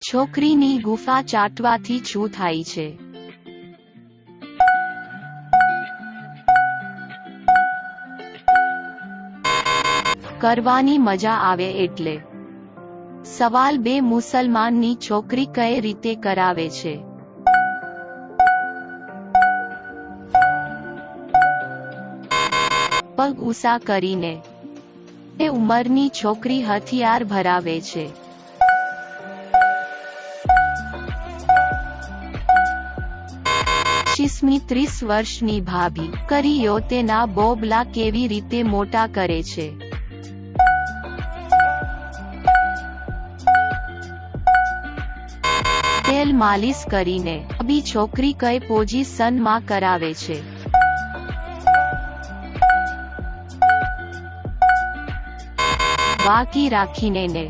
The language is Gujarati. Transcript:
છોકરીની ગુફા ચાટવાથી શું થાય છે? કરવાની મજા આવે એટલે. સવાલ 2 મુસલમાનની છોકરી કઈ રીતે કરાવે છે? પગ ઊંચા કરીને. એ ઉંમરની છોકરી હથિયાર ભરાવે છે. શીશમી 30 વર્ષની ભાભી કરીઓ તેના બોબલા કેવી રીતે મોટા કરે છે? તેલ માલિશ કરીને. અભી છોકરી કઈ પોઝિશનમાં કરાવે છે? બાકી રાખીને ને.